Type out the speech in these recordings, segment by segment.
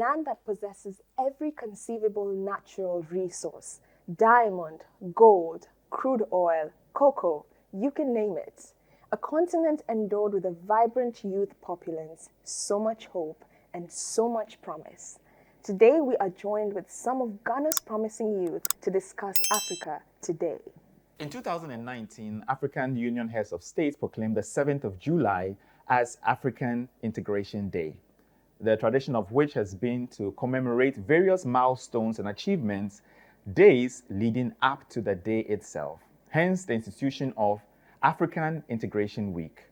land that possesses every conceivable natural resource: diamond, gold, crude oil, cocoa, you can name it. A continent endowed with a vibrant youth populace, so much hope, and so much promise. Today, we are joined with some of Ghana's promising youth to discuss Africa today. In 2019, African Union Heads of States proclaimed the 7th of July as African Integration Day, the tradition of which has been to commemorate various milestones and achievements days leading up to the day itself, hence the institution of African Integration Week.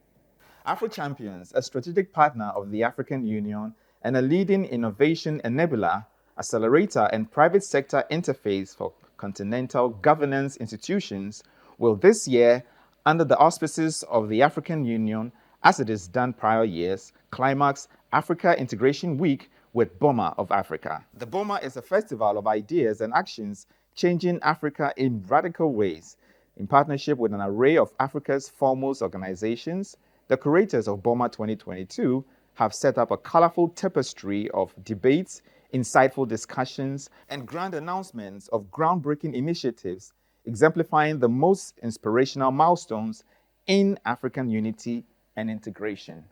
Afro Champions, a strategic partner of the African Union and a leading innovation enabler, accelerator, and private sector interface for continental governance institutions, will this year, under the auspices of the African Union, as it has done prior years, climax Africa Integration Week with Boma of Africa. The Boma is a festival of ideas and actions changing Africa in radical ways. In partnership with an array of Africa's foremost organizations, the curators of Boma 2022 have set up a colorful tapestry of debates, insightful discussions, and grand announcements of groundbreaking initiatives exemplifying the most inspirational milestones in African unity and integration.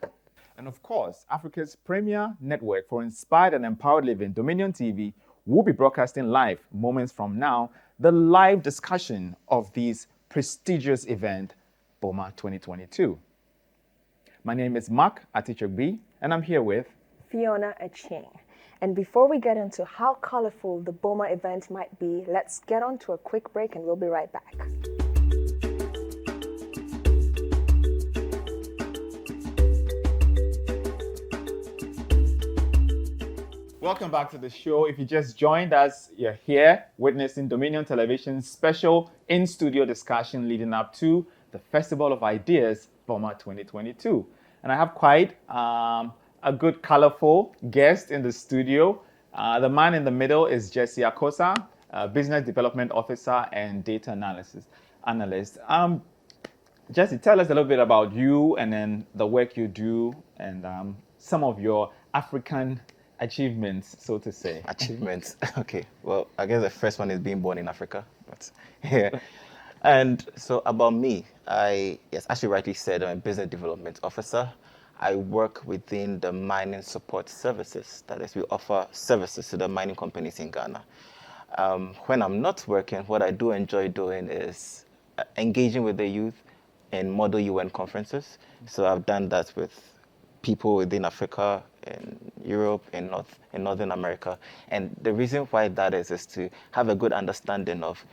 And of course, Africa's premier network for inspired and empowered living, Dominion TV, will be broadcasting live moments from now the live discussion of this prestigious event, Boma 2022. My name is Mark Atichogbi, and I'm here with Fiona Aching. And before we get into how colorful the Boma event might be, let's get on to a quick break and we'll be right back. Welcome back to the show. If you just joined us, you're here witnessing Dominion Television's special in-studio discussion leading up to the Festival of Ideas, Boma 2022. And I have quite a good, colorful guest in the studio. The man in the middle is Jessie Akosa, Business Development Officer and Data Analyst. Jessie, tell us a little bit about you and then the work you do and some of your African achievements, so to say. Achievements. Okay. Well, I guess the first one is being born in Africa. But yeah. And so about me, as you rightly said, I'm a business development officer. I work within the mining support services. That is, we offer services to the mining companies in Ghana. When I'm not working, what I do enjoy doing is engaging with the youth in Model UN conferences. So I've done that with people within Africa, in Europe, in Northern America. And the reason why that is to have a good understanding of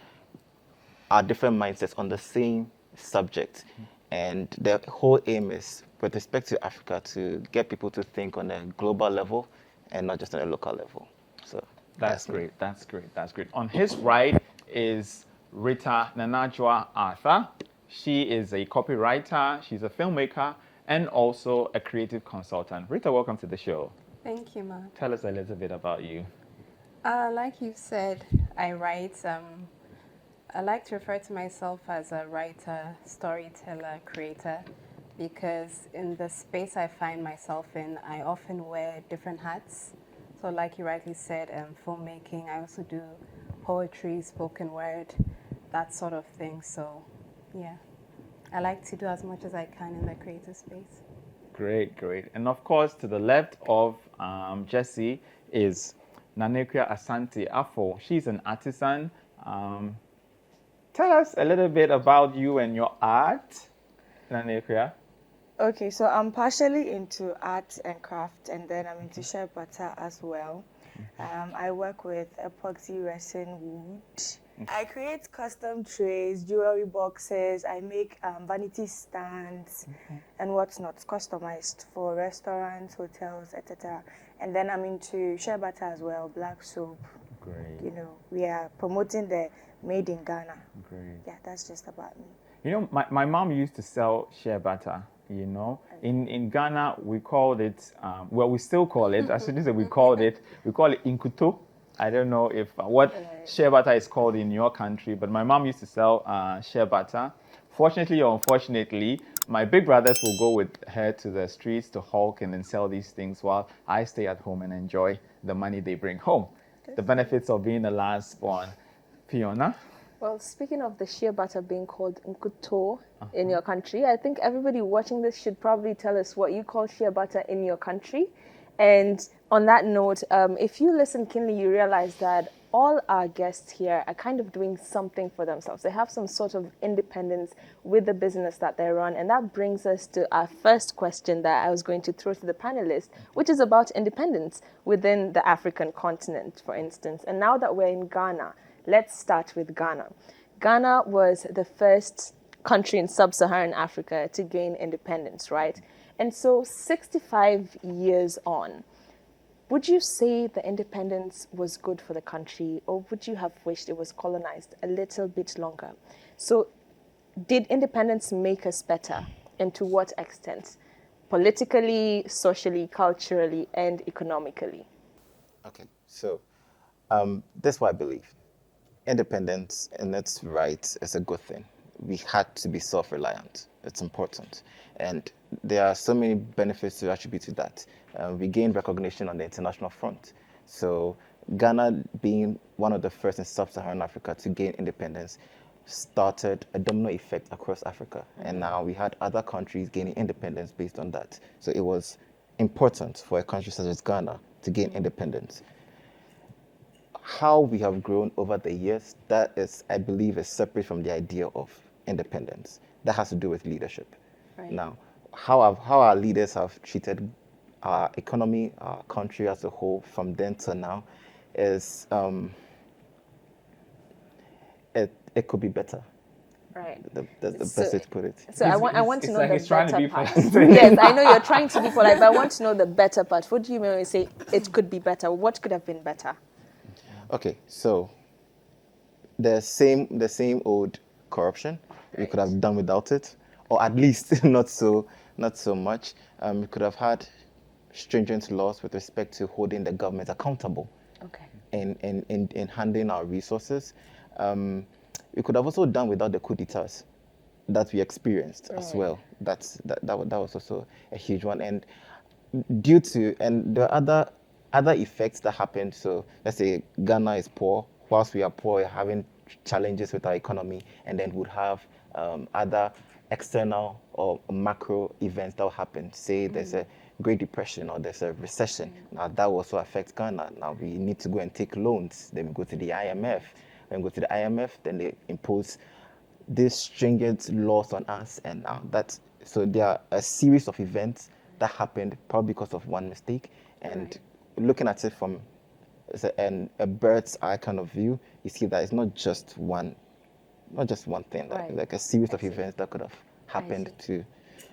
our different mindsets on the same subject. And the whole aim is, with respect to Africa, to get people to think on a global level and not just on a local level. So that's great. That's great. That's great. On his right is Rita Nana Adwoa Arthur. She is a copywriter, she's a filmmaker, and also a creative consultant. Rita, welcome to the show. Thank you, Mark. Tell us a little bit about you. Like you said, I write. I like to refer to myself as a writer, storyteller, creator, because in the space I find myself in, I often wear different hats. So like you rightly said, filmmaking, I also do poetry, spoken word, that sort of thing. So yeah, I like to do as much as I can in the creative space. Great, great. And of course, to the left of Jessie is Akua Asante Afful. She's an artisan. Tell us a little bit about you and your art, Akua. Okay, so I'm partially into art and craft, and then I'm into shea butter as well. I work with epoxy resin wood. I create custom trays, jewelry boxes. I make vanity stands and what's not, customized for restaurants, hotels, etc. And then I'm into shea butter as well, black soap. Great. You know, we are promoting the made in Ghana. Great. Yeah, that's just about me. You know, my mom used to sell shea butter. You know, in Ghana we called it. Well, we still call it. As soon as we call it inkuto. I don't know if what shea butter is called in your country, but my mom used to sell shea butter. Fortunately or unfortunately, My big brothers will go with her to the streets to hawk and then sell these things while I stay at home and enjoy the money they bring home. The benefits of being the last born. Fiona? Well, speaking of the shea butter being called nkuto in your country, I think everybody watching this should probably tell us what you call shea butter in your country. And on that note, if you listen keenly, you realize that all our guests here are kind of doing something for themselves. They have some sort of independence with the business that they run. And that brings us to our first question that I was going to throw to the panelists, which is about independence within the African continent, for instance. And now that we're in Ghana, let's start with Ghana. Ghana was the first country in sub-Saharan Africa to gain independence, right? And so 65 years on, would you say the independence was good for the country, or would you have wished it was colonized a little bit longer? So did independence make us better, and to what extent? Politically, socially, culturally, and economically? Okay, so that's what I believe. Independence in its right is a good thing. We had to be self-reliant. It's important. And there are so many benefits to attribute to that. We gained recognition on the international front. So Ghana, being one of the first in sub-Saharan Africa to gain independence, started a domino effect across Africa. And now we had other countries gaining independence based on that. So it was important for a country such as Ghana to gain independence. How we have grown over the years, that is, I believe, is separate from the idea of independence. That has to do with leadership. Right. Now, how our leaders have treated our economy, our country as a whole, from then to now, is it could be better. Right. The best way to put it. So I want to know like the he's trying to better be part. polite. Yes, I know you're trying to be polite, but I want to know the better part. What do you mean when you say it could be better? What could have been better? Okay, so the same old corruption. We could have done without it, or at least not so much. We could have had stringent laws with respect to holding the government accountable. Okay. In handling our resources. We could have also done without the coup d'etats that we experienced as well. That was also a huge one. And there are other effects that happened. So let's say Ghana is poor. Whilst we are poor, we're having challenges with our economy, and then would have other external or macro events that will happen. Say there's a Great Depression or there's a recession. Now that will also affect Ghana. Now we need to go and take loans. Then we go to the IMF. When we go to the IMF, then they impose these stringent laws on us. And now so there are a series of events that happened probably because of one mistake. And looking at it from a bird's eye kind of view, you see that it's not just one thing, like a series of events that could have happened to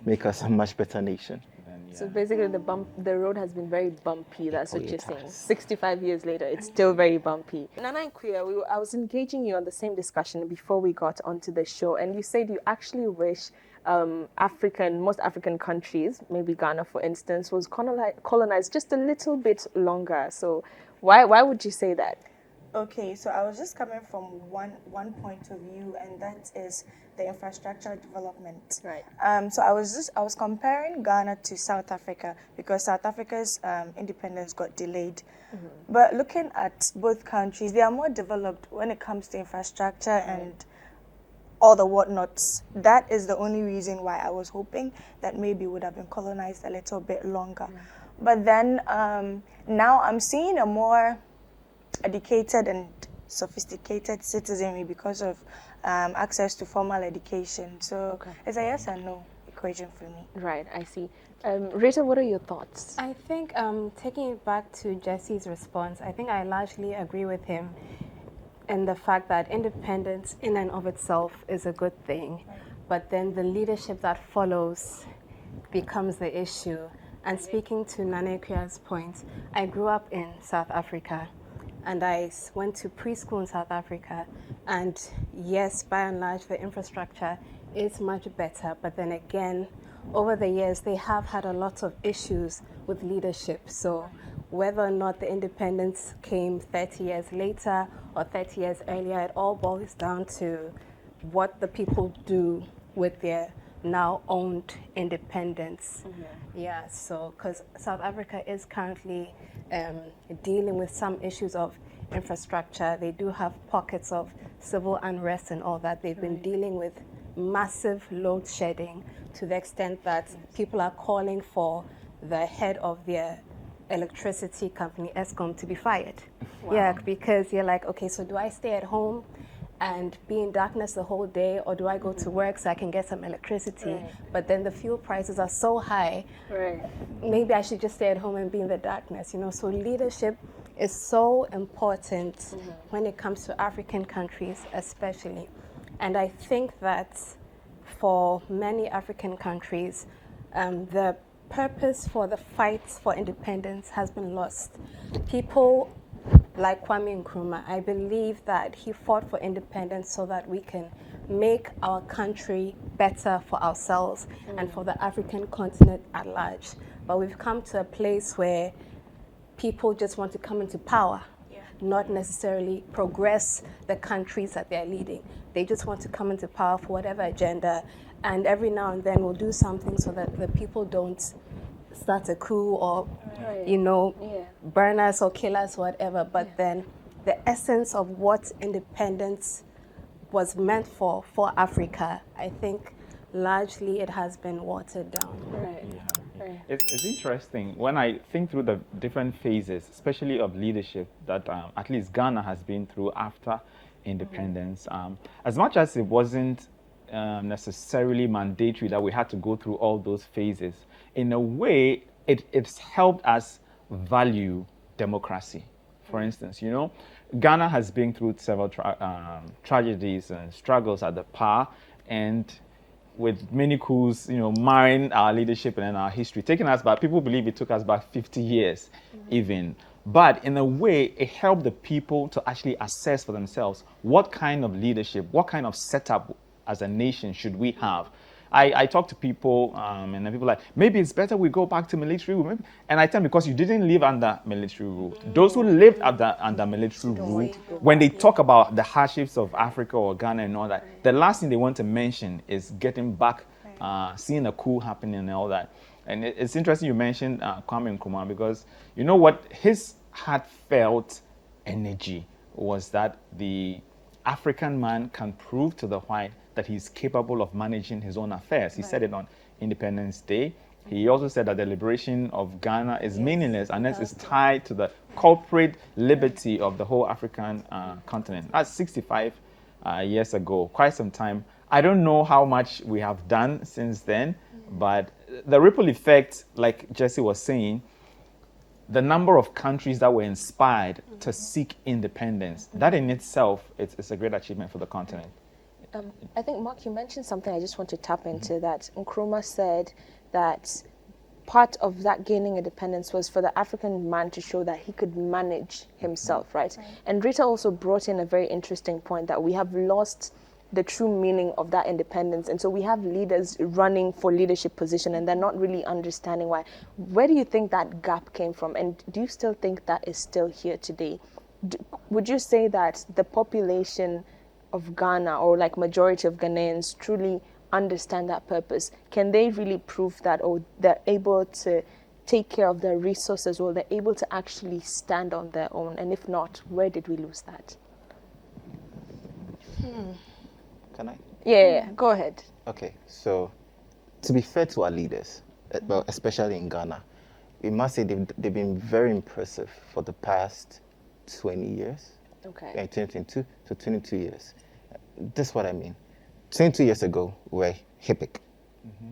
make us a much better nation. So basically, the road has been very bumpy. That's what you're saying. 65 years later, it's still very bumpy. Nana and Kuya, I was engaging you on the same discussion before we got onto the show, and you said you actually wish most African countries, maybe Ghana for instance, was colonized just a little bit longer. So why would you say that? Okay, so I was just coming from one point of view, and that is the infrastructure development. Right. So I was comparing Ghana to South Africa because South Africa's independence got delayed. Mm-hmm. But looking at both countries, they are more developed when it comes to infrastructure and all the whatnots. That is the only reason why I was hoping that maybe it would have been colonized a little bit longer. Mm-hmm. But then now I'm seeing a more educated and sophisticated citizenry because of access to formal education. So it's a yes and no equation for me. Right, I see. Rita, what are your thoughts? I think taking it back to Jessie's response, I think I largely agree with him in the fact that independence in and of itself is a good thing, but then the leadership that follows becomes the issue. And speaking to Nana Akua's point, I grew up in South Africa. And I went to preschool in South Africa. And yes, by and large, the infrastructure is much better. But then again, over the years, they have had a lot of issues with leadership. So whether or not the independence came 30 years later or 30 years earlier, it all boils down to what the people do with their now owned independence. Yeah, so because South Africa is currently dealing with some issues of infrastructure. They do have pockets of civil unrest and all that. They've been dealing with massive load shedding to the extent that people are calling for the head of their electricity company, Eskom, to be fired. Yeah, because you're like, okay, so do I stay at home and be in darkness the whole day, or do I go to work so I can get some electricity? But then the fuel prices are so high. Maybe I should just stay at home and be in the darkness, you know? So leadership is so important when it comes to African countries, especially. And I think that for many African countries, the purpose for the fights for independence has been lost. People like Kwame Nkrumah, I believe that he fought for independence so that we can make our country better for ourselves and for the African continent at large. But we've come to a place where people just want to come into power, not necessarily progress the countries that they're leading. They just want to come into power for whatever agenda, and every now and then we'll do something so that the people don't start a coup or, you know, burn us or kill us, whatever. But then the essence of what independence was meant for Africa, I think largely it has been watered down. It's interesting when I think through the different phases, especially of leadership that at least Ghana has been through after independence. As much as it wasn't necessarily mandatory that we had to go through all those phases, in a way, it's helped us value democracy. For instance, you know, Ghana has been through several tragedies and struggles at the power, and with many coups, you know, marring our leadership and our history, taking us back. People believe it took us back 50 years even. But in a way, it helped the people to actually assess for themselves what kind of leadership, what kind of setup as a nation should we have. I talk to people, and then people are like, maybe it's better we go back to military rule. And I tell them, because you didn't live under military rule. Those who lived under military rule, when they talk about the hardships of Africa or Ghana and all that, the last thing they want to mention is getting back, seeing a coup happening and all that. And it's interesting you mentioned Kwame Nkrumah, because you know what his heartfelt energy was, that the African man can prove to the white that he's capable of managing his own affairs. He said it on Independence Day. He also said that the liberation of Ghana is meaningless unless it's tied to the corporate liberty of the whole African continent. That's 65 years ago, quite some time. I don't know how much we have done since then, but the ripple effect, like Jessie was saying, the number of countries that were inspired to seek independence, that in itself, it's a great achievement for the continent. I think, Mark, you mentioned something I just want to tap into, that Nkrumah said that part of that gaining independence was for the African man to show that he could manage himself, right? And Rita also brought in a very interesting point, that we have lost the true meaning of that independence. And so we have leaders running for leadership position and they're not really understanding why. Where do you think that gap came from? And do you still think that is still here today? Would you say that the population of Ghana, or like majority of Ghanaians, truly understand that purpose? Can they really prove that, or they're able to take care of their resources, or they're able to actually stand on their own? And if not, where did we lose that? Can I? Yeah, go ahead. Okay, so to be fair to our leaders, well, especially in Ghana, we must say they've been very impressive for the past 20 years. Okay. 2022 to 22 years. This is what I mean. 22 years ago, we were HIPIC.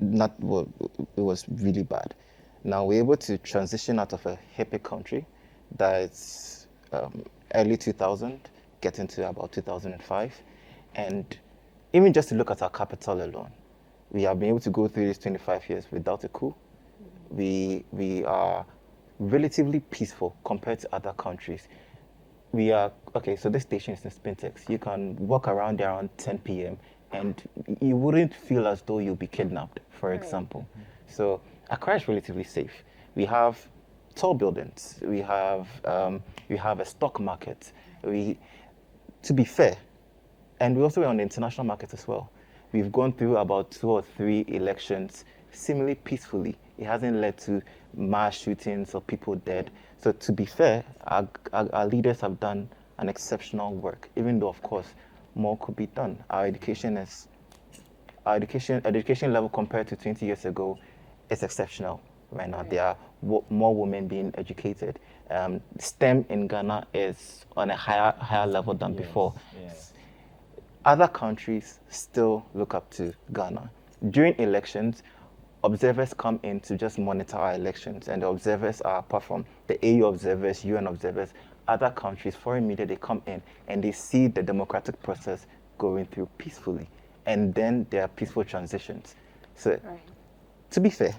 It was really bad. Now we're able to transition out of a HIPIC country that's early 2000, get into about 2005. And even just to look at our capital alone, we have been able to go through these 25 years without a coup. We are relatively peaceful compared to other countries. We are, okay, so this station is in Spintex. You can walk around there around 10 p.m. and you wouldn't feel as though you'll be kidnapped, for example. So Accra is relatively safe. We have tall buildings. We have a stock market. To be fair, and we also are on the international market as well. we've gone through about 2 or 3 elections seemingly peacefully. It hasn't led to mass shootings or people dead. So to be fair, our leaders have done an exceptional work, even though, of course, more could be done. Our education level compared to 20 years ago is exceptional right now. There are more women being educated. STEM in Ghana is on a higher level than before. Yes. Other countries still look up to Ghana. During elections, observers come in to just monitor our elections, and the observers are, apart from the AU observers, UN observers, other countries, foreign media, they come in and they see the democratic process going through peacefully, and then there are peaceful transitions. So, to be fair,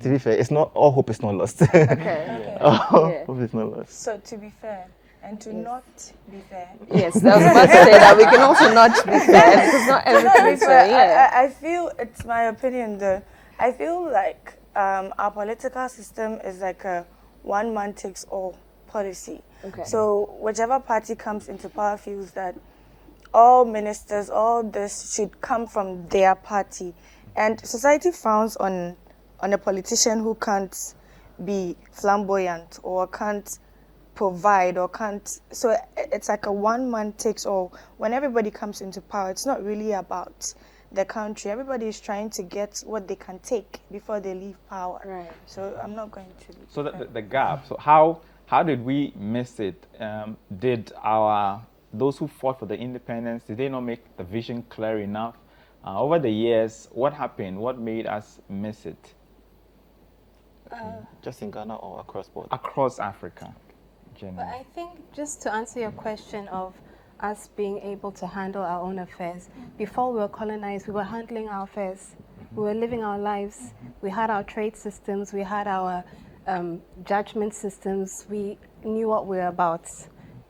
it's not all hope is not lost. Hope is not lost. So to be fair, and to not be fair. Yes, I was about to say that we can also not be fair because not everything is fair. Yeah. I feel, it's my opinion though, I feel like our political system is like a one-man takes all policy. Okay. So whichever party comes into power feels that all ministers, all this should come from their party. And society frowns on a politician who can't be flamboyant or can't provide or can't. So it's like a one-man takes all. When everybody comes into power, it's not really about the country. Everybody is trying to get what they can take before they leave power. Right. So I'm not going to. So the gap. So how did we miss it? Did those who fought for the independence, did they not make the vision clear enough? Over the years, what happened? What made us miss it? Just in Ghana or across board? Across Africa, generally. But I think just to answer your question of us being able to handle our own affairs, before we were colonized, we were handling our affairs. We were living our lives. We had our trade systems. We had our judgment systems. We knew what we were about.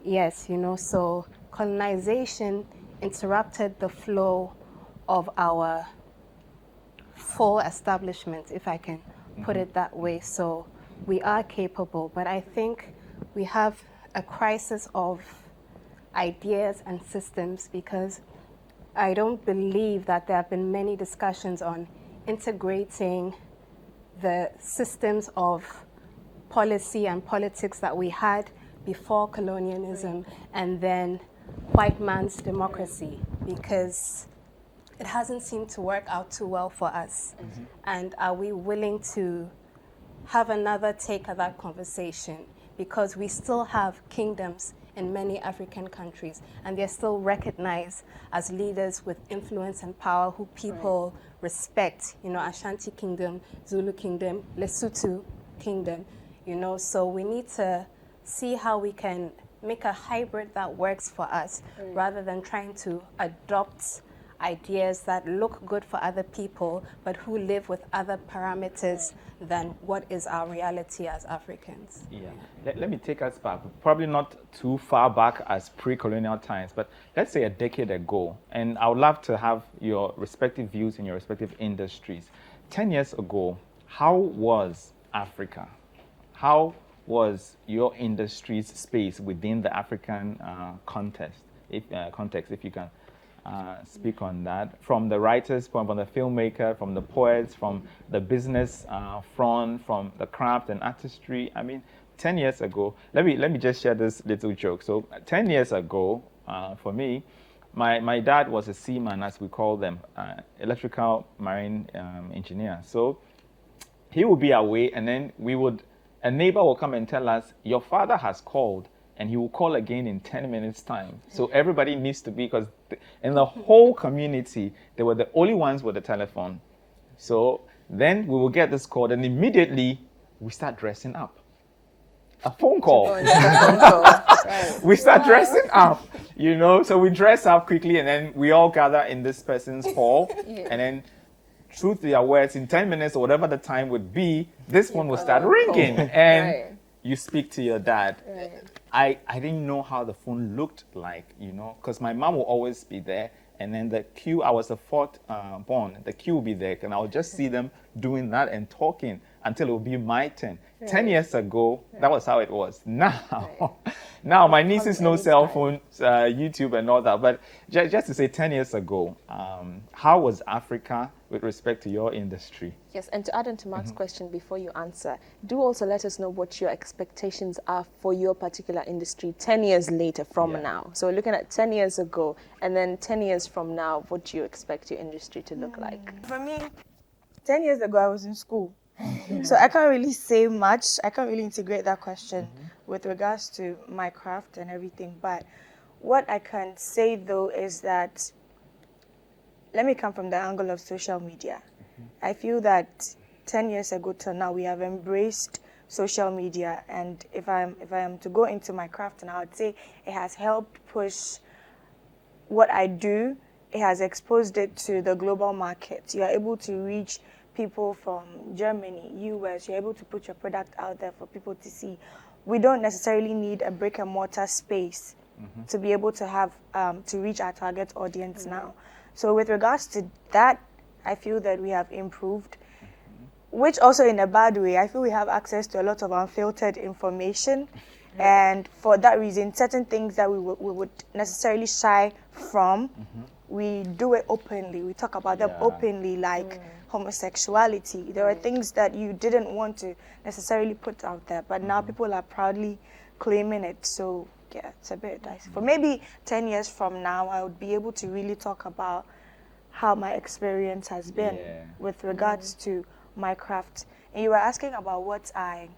Yes, so colonization interrupted the flow of our full establishment, if I can put it that way. So we are capable, but I think we have a crisis of ideas and systems, because I don't believe that there have been many discussions on integrating the systems of policy and politics that we had before colonialism and then white man's democracy, because it hasn't seemed to work out too well for us. And are we willing to have another take at that conversation? Because we still have kingdoms in many African countries, and they're still recognized as leaders with influence and power who people respect. Ashanti Kingdom, Zulu Kingdom, Lesotho Kingdom, so we need to see how we can make a hybrid that works for us, rather than trying to adopt ideas that look good for other people, but who live with other parameters than what is our reality as Africans. Yeah. Let me take us back, probably not too far back as pre-colonial times, but let's say a decade ago, and I would love to have your respective views in your respective industries. 10 years ago, how was Africa? How was your industry's space within the African context, if you can speak on that, from the writers, from the filmmaker, from the poets, from the business front, from the craft and artistry. I mean, 10 years ago, let me just share this little joke. So 10 years ago, for me, my dad was a seaman, as we call them, electrical marine engineer. So he would be away, and then a neighbor will come and tell us, your father has called, and he will call again in 10 minutes time. So everybody needs to be, because in the whole community, they were the only ones with the telephone. So then we will get this call, and immediately we start dressing up. A phone call. We start dressing up, so we dress up quickly, and then we all gather in this person's hall, and then truth to their words, in 10 minutes or whatever the time would be, this phone will start ringing, and you speak to your dad. I didn't know how the phone looked like, because my mom will always be there, and then the queue, I was the fourth born, the queue will be there, and I would just see them doing that and talking until it would be my turn. 10 years ago, that was how it was. Now, Now, my nieces know anytime. cell phones, YouTube, and all that. But just to say, 10 years ago, how was Africa with respect to your industry? Yes, and to add on to Mark's question before you answer, do also let us know what your expectations are for your particular industry 10 years later from now. So we're looking at 10 years ago, and then 10 years from now, what do you expect your industry to look like? For me, 10 years ago, I was in school. So I can't really say much. I can't really integrate that question with regards to my craft and everything. But what I can say, though, is that let me come from the angle of social media. I feel that 10 years ago till now, we have embraced social media. And if I am to go into my craft, and I would say it has helped push what I do. It has exposed it to the global market. You are able to reach people from Germany, US. You're able to put your product out there for people to see. We don't necessarily need a brick and mortar space to be able to have to reach our target audience now. So with regards to that, I feel that we have improved, which also in a bad way. I feel we have access to a lot of unfiltered information. And for that reason, certain things that we would necessarily shy from, we do it openly. We talk about them openly, like homosexuality. There are things that you didn't want to necessarily put out there, but now people are proudly claiming it. So yeah, it's a bit nice. For maybe 10 years from now, I would be able to really talk about how my experience has been with regards to my craft. And you were asking about what I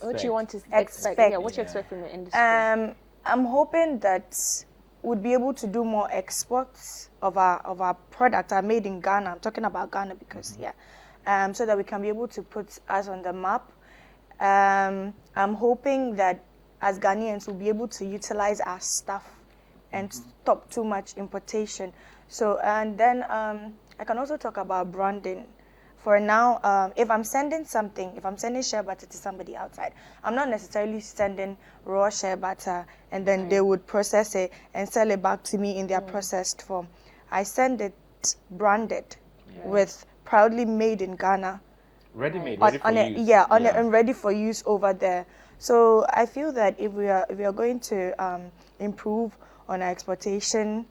What do you want to expect. Yeah, what do you expect from your industry? I'm hoping that we'd be able to do more exports of our product, our made in Ghana. I'm talking about Ghana because so that we can be able to put us on the map. I'm hoping that as Ghanaians we'll be able to utilize our stuff and stop too much importation. So and then I can also talk about branding. For now, if I'm sending something, if I'm sending shea butter to somebody outside, I'm not necessarily sending raw shea butter and then they would process it and sell it back to me in their processed form. I send it branded with proudly made in Ghana. Ready-made, ready for use. And ready for use over there. So I feel that if we are going to improve on our exportation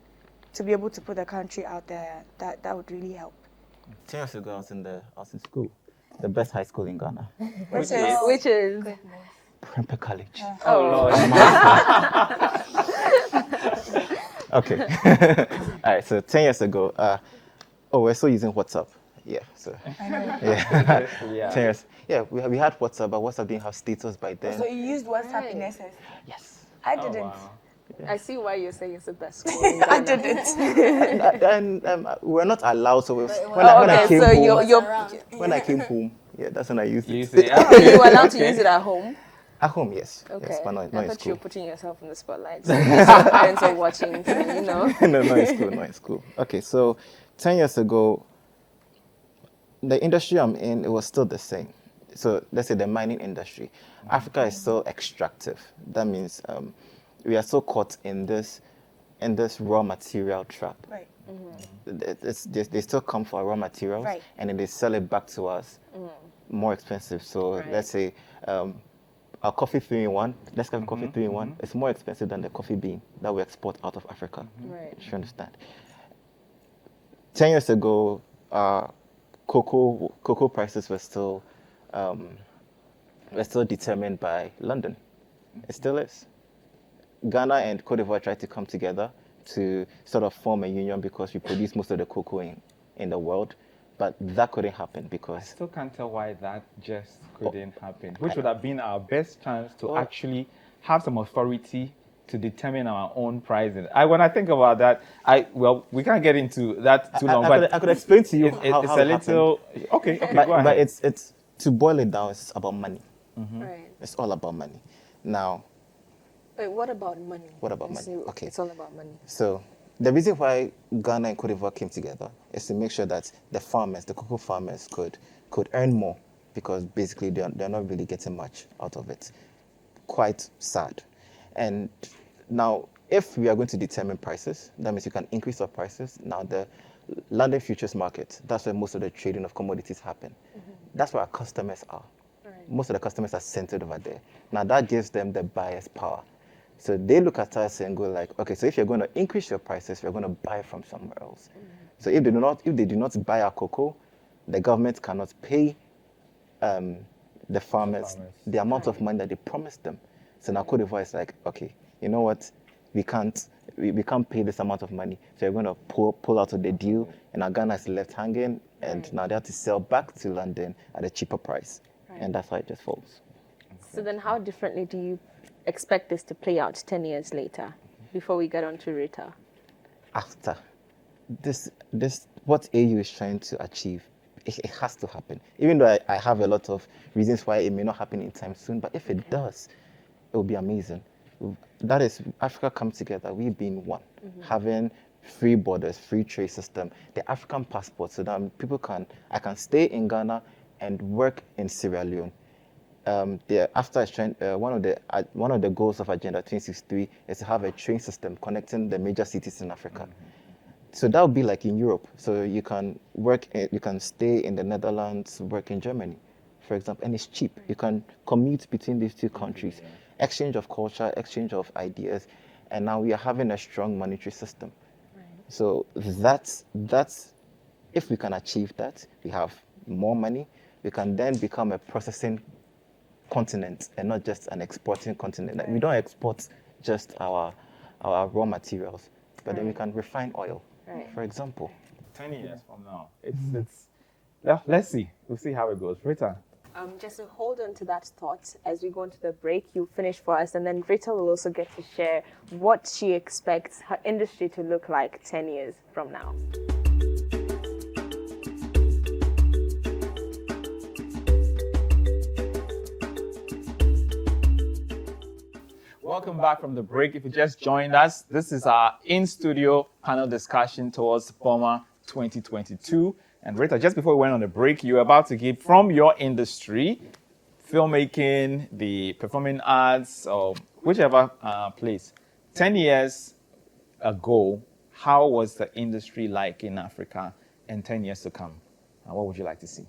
to be able to put the country out there, that would really help. 10 years ago, I was in school, the best high school in Ghana, Which is Precursor College. Oh, Lord. Okay. All right. So 10 years ago, we're still using WhatsApp. Yeah. So. I know. Yeah. 10 years. Yeah, we had WhatsApp, but WhatsApp didn't have status by then. So you used WhatsApp in essence? Yes. I didn't. Wow. I see why you're saying it's the best school in Ghana. I didn't. And we're not allowed. So when I came home, that's when I used it. You were allowed to use it at home? At home, yes. Okay. Yes, but not I in thought school. you were putting yourself in the spotlight. So parents are watching, you know. No, not in school. Okay, so 10 years ago, the industry I'm in, it was still the same. So let's say the mining industry. Africa is still extractive. That means we are so caught in this raw material trap. Right. They still come for raw materials, and then they sell it back to us more expensive. So let's say our coffee 3-in-1, let's have coffee 3-in-1. It's more expensive than the coffee bean that we export out of Africa. Right. You understand? 10 years ago, cocoa prices were still determined by London. It still is. Ghana and Cote d'Ivoire tried to come together to sort of form a union because we produce most of the cocoa in the world, but that couldn't happen because... I still can't tell why that just couldn't happen, which would have been our best chance to actually have some authority to determine our own pricing. When I think about that, we can't get into that too long, I could explain to you how it's it a little... happened. Okay, go ahead. But it's to boil it down, it's about money. Right. It's all about money. Now, Wait, what about money? What about money? Okay. It's all about money. So the reason why Ghana and Cote d'Ivoire came together is to make sure that the cocoa farmers could earn more, because basically they're not really getting much out of it. Quite sad. And now, if we are going to determine prices, that means you can increase our prices. Now, the London futures market, that's where most of the trading of commodities happen. That's where our customers are. Most of the customers are centered over there. Now, that gives them the buyer's power. So they look at us and go like, okay, so if you're going to increase your prices, we're going to buy from somewhere else. So if they do not buy our cocoa, the government cannot pay the farmers the amount of money that they promised them. So now Cote d'Ivoire is like, okay, you know what? We can't pay this amount of money. So we're going to pull out of the deal, and now Ghana is left hanging, and now they have to sell back to London at a cheaper price. And that's how it just falls. So then how differently do you expect this to play out 10 years later, before we get on to Rita? After this what AU is trying to achieve, it has to happen. Even though I have a lot of reasons why it may not happen in time soon, but if it does, it will be amazing. That is, Africa comes together, we being one, having free borders, free trade system, the African passport, so that I can stay in Ghana and work in Sierra Leone. One of the goals of Agenda 2063 is to have a train system connecting the major cities in Africa. So that would be like in Europe. So you can stay in the Netherlands, work in Germany, for example, and it's cheap. You can commute between these two countries, exchange of culture, exchange of ideas, and now we are having a strong monetary system. So that's if we can achieve that, we have more money. We can then become a processing continent and not just an exporting continent. Like, we don't export just our raw materials, but then we can refine oil, for example. 10 years from now, yeah, let's see. We'll see how it goes. Rita. Just to hold on to that thought as we go into the break, you finish for us, and then Rita will also get to share what she expects her industry to look like 10 years from now. Welcome back from the break. If you just joined us, this is our in-studio panel discussion towards Boma 2022. And Rita, just before we went on the break, you were about to give from your industry, filmmaking, the performing arts, or whichever place. 10 years ago, how was the industry like in Africa, and 10 years to come? What would you like to see?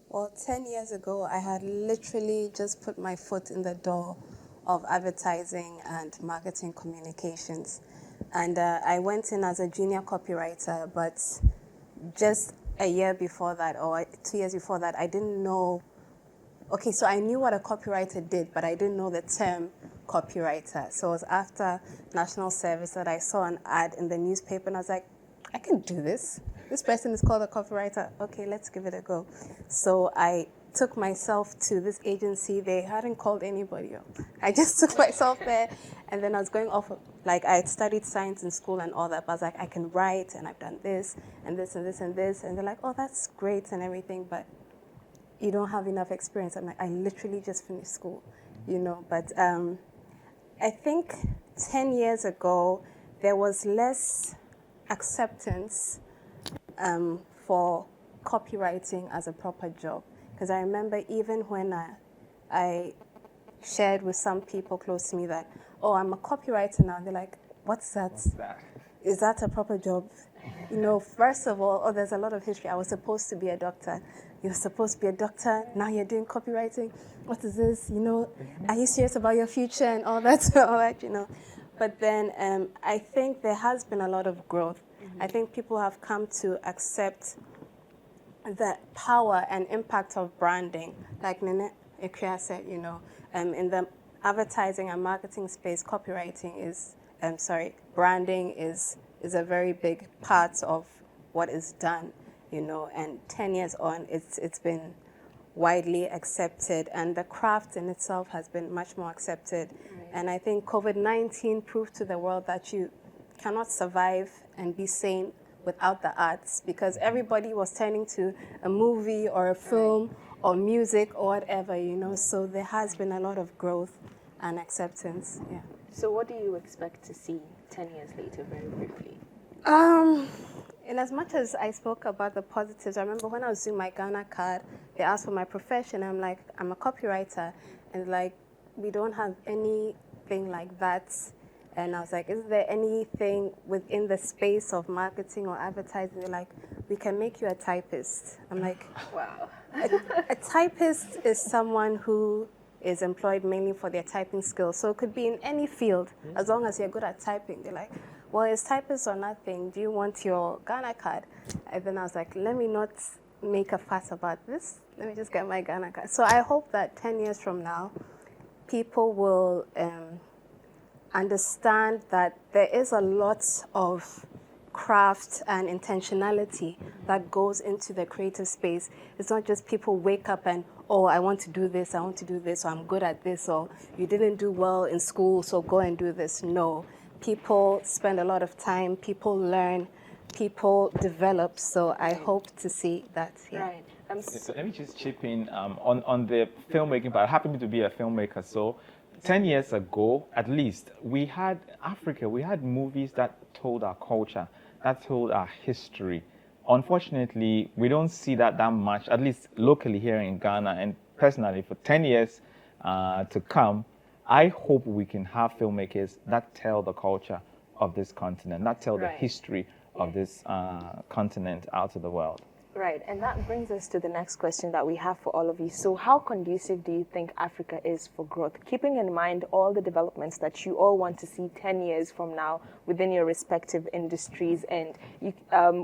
Well, 10 years ago, I had literally just put my foot in the door of advertising and marketing communications. And I went in as a junior copywriter, but just a year before that, or 2 years before that, I didn't know. Okay, so I knew what a copywriter did, but I didn't know the term copywriter. So it was after national service that I saw an ad in the newspaper, and I was like, I can do this. This person is called a copywriter. Okay, let's give it a go. So I took myself to this agency. They hadn't called anybody up. I just took myself there, and then I was going off of, like, I had studied science in school and all that, but I was like, I can write, and I've done this, and this, and this, and this, and they're like, oh, that's great and everything, but you don't have enough experience. I'm like, I literally just finished school, but I think 10 years ago, there was less acceptance for copywriting as a proper job. Because I remember even when I shared with some people close to me that, oh, I'm a copywriter now. They're like, what's that? Is that a proper job? First of all, there's a lot of history. I was supposed to be a doctor. You're supposed to be a doctor. Now you're doing copywriting. What is this? Are you serious about your future and all that? But then I think there has been a lot of growth. I think people have come to accept the power and impact of branding. Like Nene Akua said, in the advertising and marketing space, branding is a very big part of what is done, and 10 years on, it's been widely accepted, and the craft in itself has been much more accepted. And I think COVID-19 proved to the world that you cannot survive and be sane without the arts, because everybody was turning to a movie or a film or music or whatever, so there has been a lot of growth and acceptance. So what do you expect to see 10 years later, very briefly? In as much as I spoke about the positives, I remember when I was doing my Ghana card, they asked for my profession. I'm like, I'm a copywriter, and like, we don't have anything like that. And I was like, is there anything within the space of marketing or advertising? They're like, we can make you a typist. I'm like, wow. A typist is someone who is employed mainly for their typing skills. So it could be in any field, as long as you're good at typing. They're like, well, it's typist or nothing. Do you want your Ghana card? And then I was like, let me not make a fuss about this. Let me just get my Ghana card. So I hope that 10 years from now, people will understand that there is a lot of craft and intentionality that goes into the creative space. It's not just people wake up and, oh, I want to do this, or I'm good at this, or you didn't do well in school, so go and do this. No. People spend a lot of time, people learn, people develop, so I hope to see that. Yeah. Right. So let me just chip in on the filmmaking part. I happen to be a filmmaker, so 10 years ago, at least, we had movies that told our culture, that told our history. Unfortunately, we don't see that much, at least locally here in Ghana. And personally, for 10 years to come, I hope we can have filmmakers that tell the culture of this continent, that tell the history of this continent out to the world. Right, and that brings us to the next question that we have for all of you. So how conducive do you think Africa is for growth? Keeping in mind all the developments that you all want to see 10 years from now within your respective industries. And you,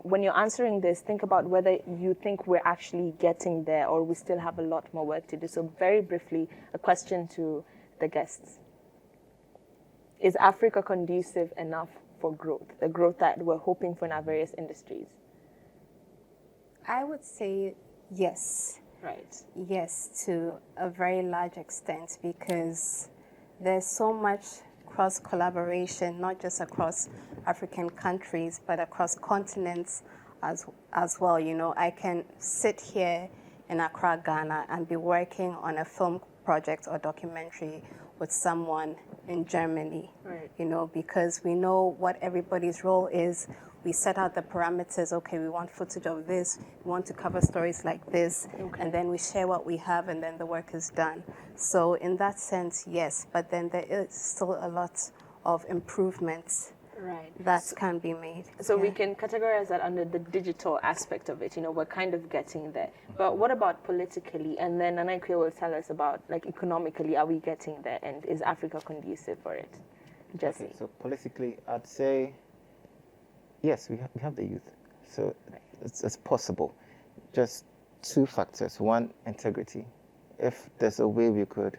when you're answering this, think about whether you think we're actually getting there or we still have a lot more work to do. So very briefly, a question to the guests. Is Africa conducive enough for growth, the growth that we're hoping for in our various industries? I would say yes. Right. Yes, to a very large extent, because there's so much cross-collaboration, not just across African countries, but across continents as well. You know, I can sit here in Accra, Ghana, and be working on a film project or documentary with someone in Germany, you know, because we know what everybody's role is. We set out the parameters, okay, we want footage of this, we want to cover stories like this, and then we share what we have, and then the work is done. So in that sense, yes, but then there is still a lot of improvements that can be made. So we can categorize that under the digital aspect of it. You know, we're kind of getting there. But what about politically? And then Akua will tell us about, like, economically, are we getting there? And is Africa conducive for it? Jessie. Okay, so politically, I'd say, yes, we have the youth. So it's possible. Just two factors. One, integrity. If there's a way we could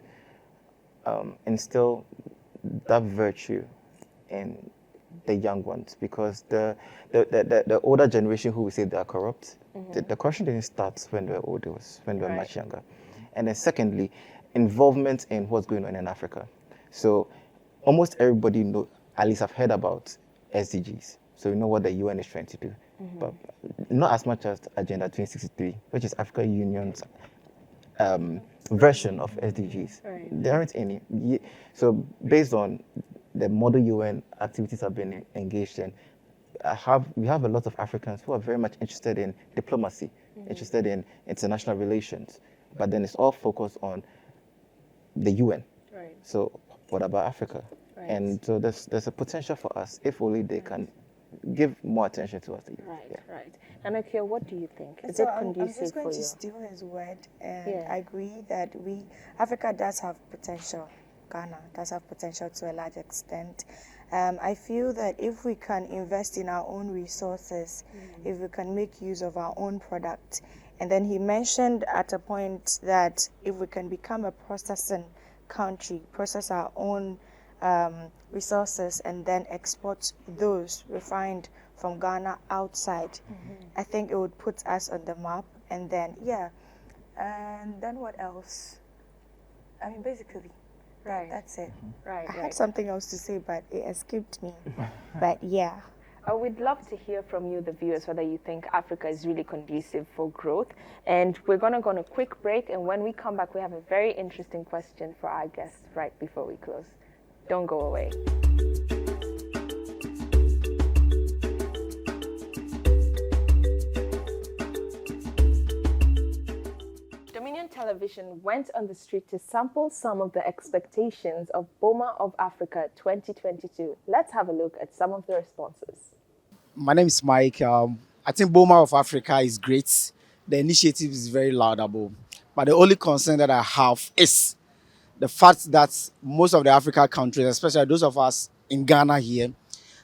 instill that virtue in the young ones, because the older generation who we say they are corrupt, the corruption didn't start when they were older, it was when they were much younger. And then secondly, involvement in what's going on in Africa. So almost everybody know, at least I've heard about SDGs. So you know what the UN is trying to do, but not as much as Agenda 2063, which is African Union's version of SDGs. There aren't any. So based on the model UN activities I've been engaged in, we have a lot of Africans who are very much interested in diplomacy, interested in international relations, but then it's all focused on the UN. So what about Africa? And so there's a potential for us if only they can give more attention to us. Right. And Akua, what do you think? Is so it conducive I'm just going for to you? steal his word, and I agree that Africa does have potential. Ghana does have potential to a large extent. I feel that if we can invest in our own resources, if we can make use of our own product, and then he mentioned at a point that if we can become a processing country, process our own resources and then export those refined from Ghana outside, I think it would put us on the map. And then and then what else? I mean, basically, that's it. I had something else to say, but it escaped me. But yeah. We'd love to hear from you, the viewers, whether you think Africa is really conducive for growth. And we're going to go on a quick break. And when we come back, we have a very interesting question for our guests right before we close. Don't go away. Dominion Television went on the street to sample some of the expectations of Boma of Africa 2022. Let's have a look at some of the responses. My name is Mike. I think Boma of Africa is great. The initiative is very laudable. But the only concern that I have is the fact that most of the African countries, especially those of us in Ghana here,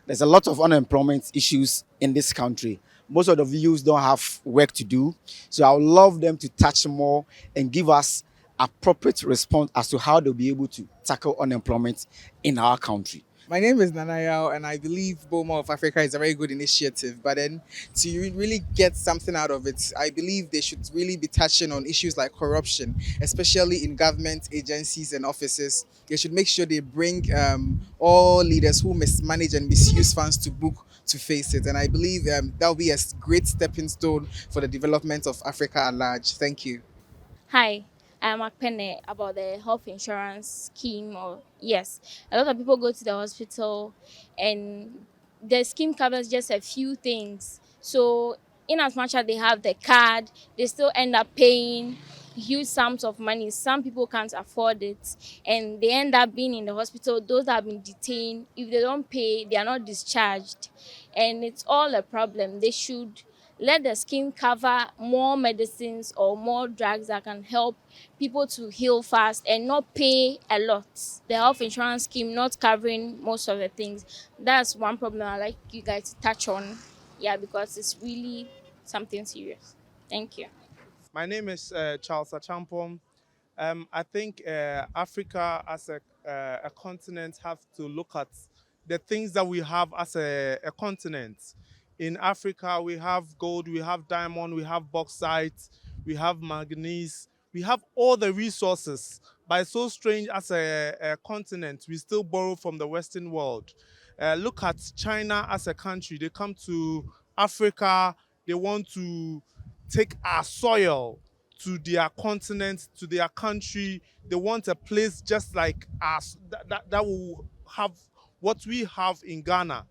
there's a lot of unemployment issues in this country. Most of the youths don't have work to do. So I would love them to touch more and give us appropriate response as to how they'll be able to tackle unemployment in our country. My name is Nanayao, and I believe Boma of Africa is a very good initiative. But then, to really get something out of it, I believe they should really be touching on issues like corruption, especially in government agencies and offices. They should make sure they bring all leaders who mismanage and misuse funds to book to face it. And I believe that will be a great stepping stone for the development of Africa at large. Thank you. Hi, I'm Akpene about the health insurance scheme. Or yes, a lot of people go to the hospital, and the scheme covers just a few things. So, in as much as they have the card, they still end up paying huge sums of money. Some people can't afford it, and they end up being in the hospital. Those that have been detained, if they don't pay, they are not discharged, and it's all a problem. They should let the scheme cover more medicines or more drugs that can help people to heal fast and not pay a lot. The health insurance scheme not covering most of the things. That's one problem I'd like you guys to touch on. Yeah, because it's really something serious. Thank you. My name is Charles Achampom. I think Africa as a continent have to look at the things that we have as a continent. In Africa, we have gold, we have diamond, we have bauxite, we have manganese, we have all the resources. But it's so strange as a continent, we still borrow from the Western world. Look at China as a country. They come to Africa, they want to take our soil to their continent, to their country. They want a place just like us that will have what we have in Ghana.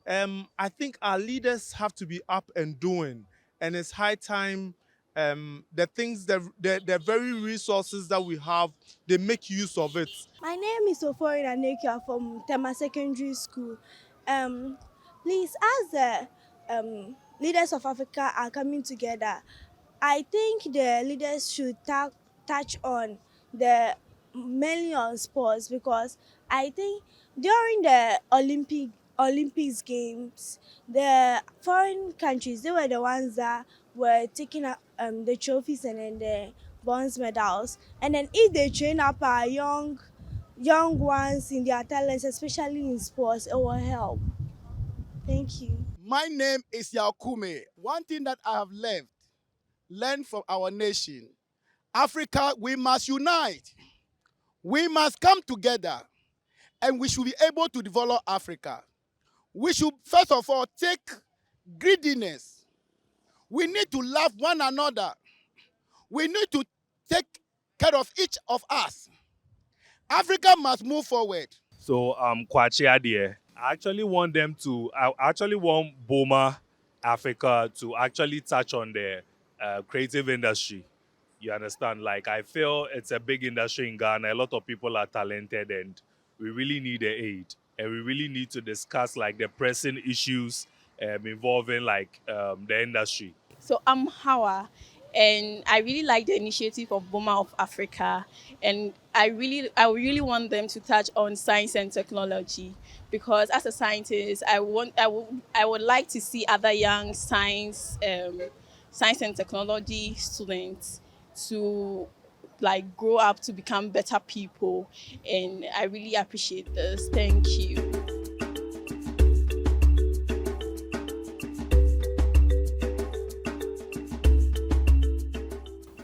I think our leaders have to be up and doing, and it's high time the things, the very resources that we have, they make use of it. My name is Ofori Nanekia from Tema Secondary School. Please, as the leaders of Africa are coming together, I think the leaders should touch on the mainly on sports, because I think during the Olympics games, the foreign countries, they were the ones that were taking up the trophies and then the bronze medals. And then if they train up our young ones in their talents, especially in sports, it will help. Thank you. My name is Yakume. One thing that I have learned from our nation, Africa, we must unite. We must come together, and we should be able to develop Africa. We should, first of all, take greediness. We need to love one another. We need to take care of each of us. Africa must move forward. So Kwachi Adie, I actually want Boma Africa to actually touch on the creative industry. You understand? Like, I feel it's a big industry in Ghana. A lot of people are talented, and we really need the aid. And we really need to discuss like the pressing issues involving like the industry. So I'm Hawa, and I really like the initiative of Boma of Africa, and I really want them to touch on science and technology, because as a scientist, I would like to see other young science and technology students to like grow up to become better people, and I really appreciate this. Thank you.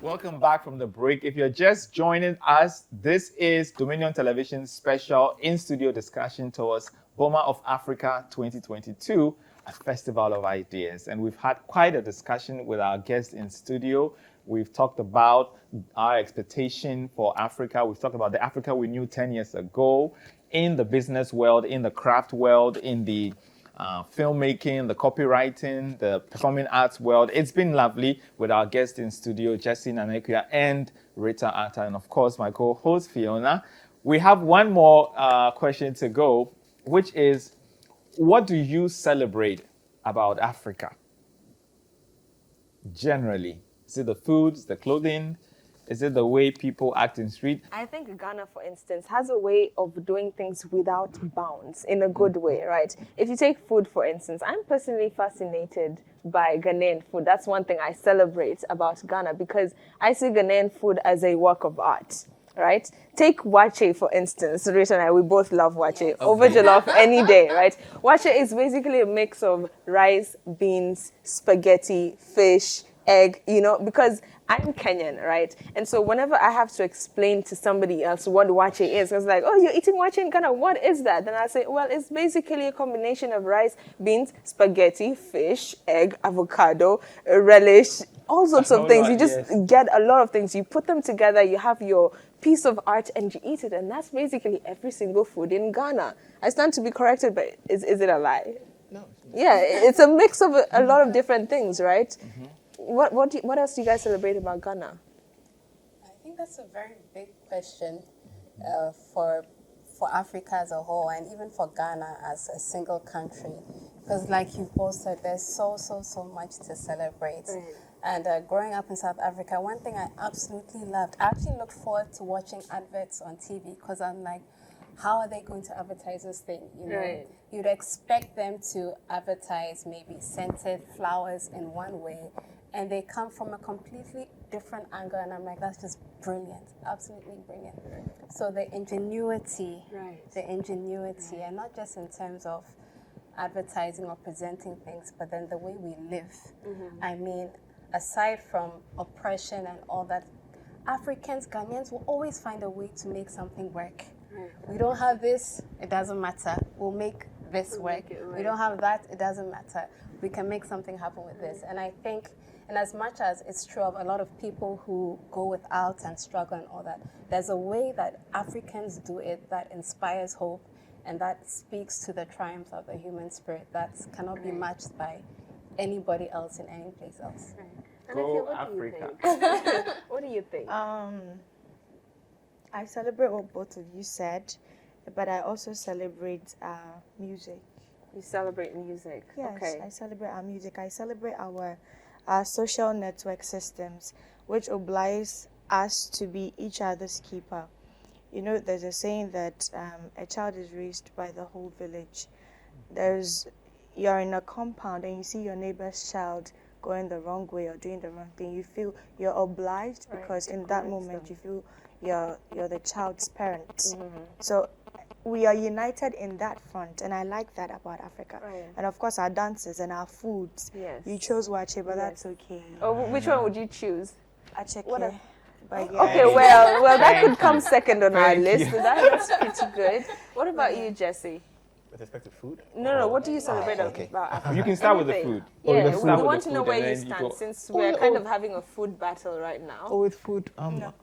Welcome back from the break. If you're just joining us, this is Dominion Television's special in-studio discussion towards Boma of Africa 2022, a festival of ideas. And we've had quite a discussion with our guests in studio. We've talked about our expectation for Africa. We've talked about the Africa we knew 10 years ago in the business world, in the craft world, in the filmmaking, the copywriting, the performing arts world. It's been lovely with our guests in studio, Jessie Nana Adwoa and Rita Arthur, and of course my co-host Fiona. We have one more question to go, which is, what do you celebrate about Africa? Generally, is it the foods, the clothing, Is it the way people act in street? I think Ghana, for instance, has a way of doing things without bounds in a good way, right? If you take food, for instance, I'm personally fascinated by Ghanaian food. That's one thing I celebrate about Ghana because I see Ghanaian food as a work of art, right? Take wache, for instance. Rita and I, we both love wache. Over jollof any day, right? Wache is basically a mix of rice, beans, spaghetti, fish, egg, because I'm Kenyan, right? And so whenever I have to explain to somebody else what wache is, it's like, oh, you're eating wache in Ghana, what is that? Then I say, well, it's basically a combination of rice, beans, spaghetti, fish, egg, avocado, relish, all sorts of things. You just get a lot of things. You put them together, you have your piece of art and you eat it. And that's basically every single food in Ghana. I stand to be corrected, but is it a lie? No. Yeah, it's a mix of a lot of different things, right? Mm-hmm. What else do you guys celebrate about Ghana? I think that's a very big question for Africa as a whole, and even for Ghana as a single country, because like you both said, there's so much to celebrate. Right. And growing up in South Africa, one thing I absolutely loved, I actually looked forward to watching adverts on TV because I'm like, how are they going to advertise this thing? Right. You'd expect them to advertise maybe scented flowers in one way, and they come from a completely different angle, and I'm like, that's just brilliant, absolutely brilliant. So the ingenuity, and not just in terms of advertising or presenting things, but then the way we live. Mm-hmm. I mean, aside from oppression and all that, Africans, Ghanaians will always find a way to make something work. Right. We don't have this, it doesn't matter. We'll make this work. We don't have that, it doesn't matter. We can make something happen with this. And I think, and as much as it's true of a lot of people who go without and struggle and all that, there's a way that Africans do it that inspires hope and that speaks to the triumphs of the human spirit that cannot be matched by anybody else in any place else. Right. Go Africa. What do you think? I celebrate what both of you said, but I also celebrate music. You celebrate music? Yes, okay. I celebrate our music. I celebrate our social network systems, which obliges us to be each other's keeper. There's a saying that a child is raised by the whole village. You're in a compound and you see your neighbor's child going the wrong way or doing the wrong thing. You feel you're obliged because in that moment you feel you're the child's parent. Mm-hmm. So we are united in that front, and I like that about Africa. Right. And of course our dances and our foods. Yes. You chose wache, but that's okay. Oh, which one would you choose? Acheke. Okay, well, that could come second on our list. That's pretty good. What about you, Jessie? With respect to food? No. What do you celebrate about Africa? You can start with the food. Yeah, we want to know where you stand since we're kind of having a food battle right now. Oh, with food? No.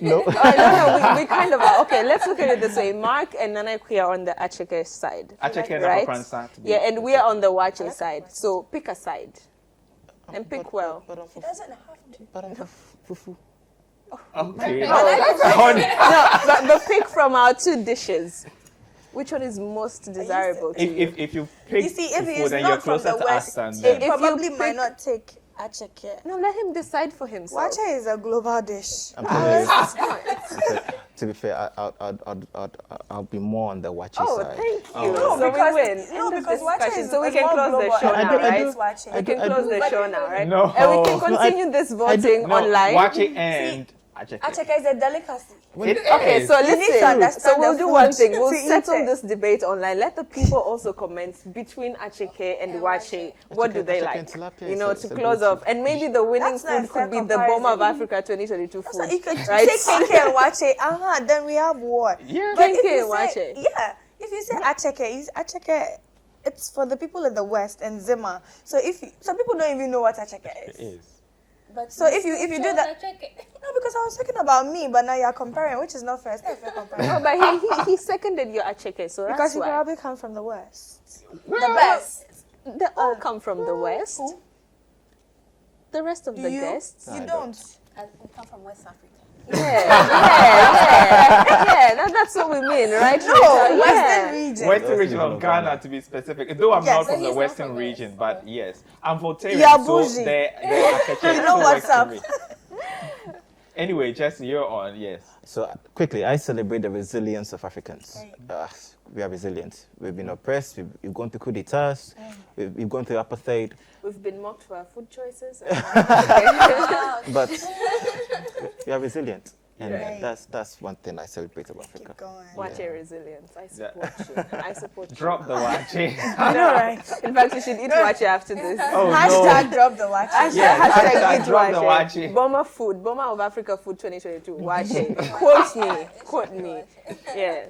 No. We kind of are. Okay, let's look at it this way. Mark and Nana are on the Acheke side. Acheke right? and Yeah, and we are on the Wache side. So pick a side. And pick well. He doesn't have to. But I'm fufu. Okay. But pick from our two dishes. Which one is most desirable to you? If you pick if then you're closer to us than them. He probably might not take acheke. No, let him decide for himself. Wache is a global dish. To be fair, I'll be more on the wache side. Oh, thank you. No, so because, we win. No, because wache is so we can close the show now, right? We can close the show now, right? No. And we can continue this voting online. Wache and acheke. Acheke is a delicacy. Okay, so listen. So we'll do one thing. We'll settle it. this debate online. Let the people also comment between acheke and wache. What do they like? To close off. And maybe the winning food could be the Boma of Africa 2022 food. So you could right? say kenke and wache. Then we have war. Yeah. Kenke and wache. Yeah. If you say acheke, it's for the people in the West and Zima. So some people don't even know what acheke is. It is. But so if you do that, no, because I was talking about me, but now you're comparing, which is not fair. It's not fair comparing. No, but he seconded your acheke, so that's because why. you probably come from the West. The best. They all come from the West. Who? The rest of the guests. You don't. And we come from West Africa. Yeah. That's what we mean, right? No, Western region. Western region of Ghana, to be specific. Though I'm not from the Western region, but yes, I'm for Terry. Yeah, so bougie. they're You know what's up. Anyway, Jessie, you're on. Yes. So quickly, I celebrate the resilience of Africans. We are resilient. We've been oppressed. We've gone through coup d'etats. We've gone through apartheid. We've been mocked for our food choices. But we are resilient. And that's one thing I celebrate about Africa. Watch your resilience. I support you. I support you. Drop the wache. I know, right? In fact, you should eat wache after this. Oh, Hashtag drop the watch. Hashtag eat drop the wache. wache. Boma food. Boma of Africa food 2022. Wache. Quote me. Quote me. Yeah.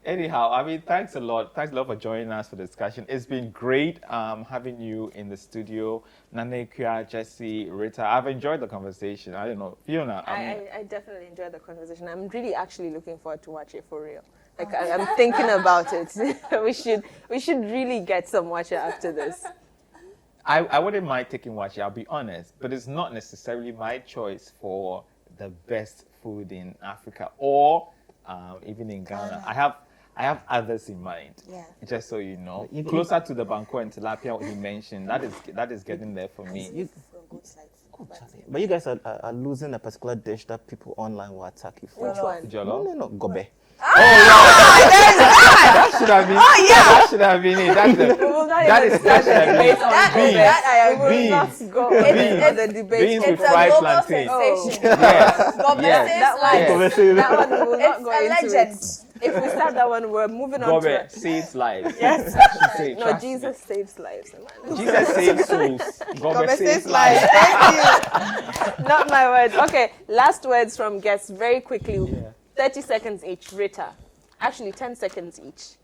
Anyhow, I mean, thanks a lot. Thanks a lot for joining us for the discussion. It's been great having you in the studio. Nana Adwoa, Jessie, Rita. I've enjoyed the conversation. I don't know, Fiona. I definitely enjoyed the conversation. I'm really actually looking forward to watch it for real. Like I'm thinking about it. we should really get some watch after this. I wouldn't mind taking wache, I'll be honest, but it's not necessarily my choice for the best food in Africa or even in Ghana. I have others in mind. Yeah. Just so you know, closer to the banko and tilapia he mentioned, that is getting there for me. But you guys are losing a particular dish that people online will attack you for. Which one? Jollof? No, gobe. That should have been. That should have been it. That is debate on beans. That I agree. Beans. Go. It's the debate. Beans with It's a fried global plantain. sensation. Yes. Gobe Yes. That one we will not It's go a into legend. it. If we start that one, we're moving on to Gobe it. saves lives. Yes. No, Trust Jesus saves lives. me. Jesus saves souls. Gobe saves saves lives. lives. Thank you. Not my words. Okay, last words from guests very quickly. 30 seconds each. Rita. Actually, 10 seconds each.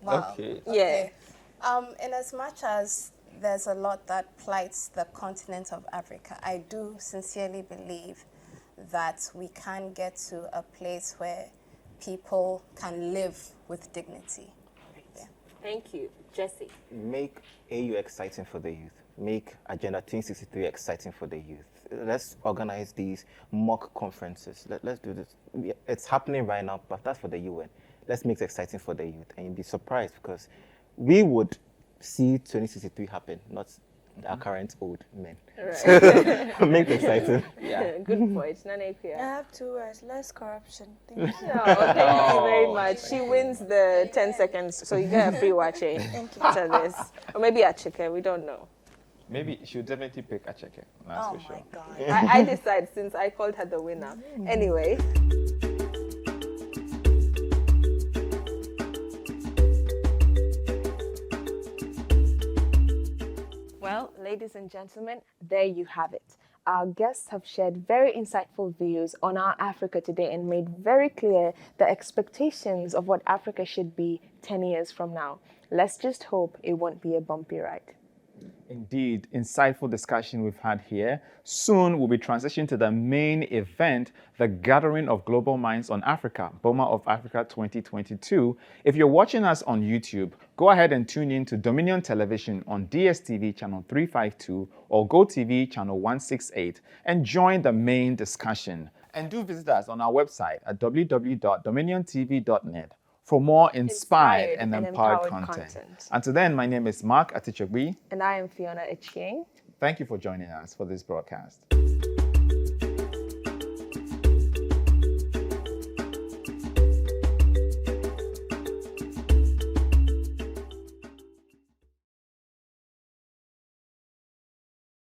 Wow. Okay. Yeah. In as much as there's a lot that plights the continent of Africa, I do sincerely believe that we can get to a place where people can live with dignity. Yeah. Thank you. Jessie. Make AU exciting for the youth. Make Agenda 2063 exciting for the youth. Let's organize these mock conferences. Let's do this. It's happening right now, but that's for the UN. Let's make it exciting for the youth. And you'll be surprised because we would see 2063 happen, not our current old men. Right. So make it exciting. Yeah. Good point. Nana I Adwoa. have 2 words. Less corruption. Thank you. Thank you very much. She wins the 10 seconds, so you get a free watch after this. Or maybe a chicken, we don't know. Maybe she'll definitely pick Acheke. That's for sure. God. I decide since I called her the winner. Anyway. Well, ladies and gentlemen, there you have it. Our guests have shared very insightful views on our Africa today and made very clear the expectations of what Africa should be 10 years from now. Let's just hope it won't be a bumpy ride. Indeed, insightful discussion we've had here. Soon we'll be transitioning to the main event, the Gathering of Global Minds on Africa, Boma of Africa 2022. If you're watching us on YouTube, go ahead and tune in to Dominion Television on DSTV channel 352 or GoTV channel 168 and join the main discussion. And do visit us on our website at www.dominiontv.net for more inspired and empowered content. Until then, my name is Mark Atichogbi. And I am Fiona Echieng. Thank you for joining us for this broadcast.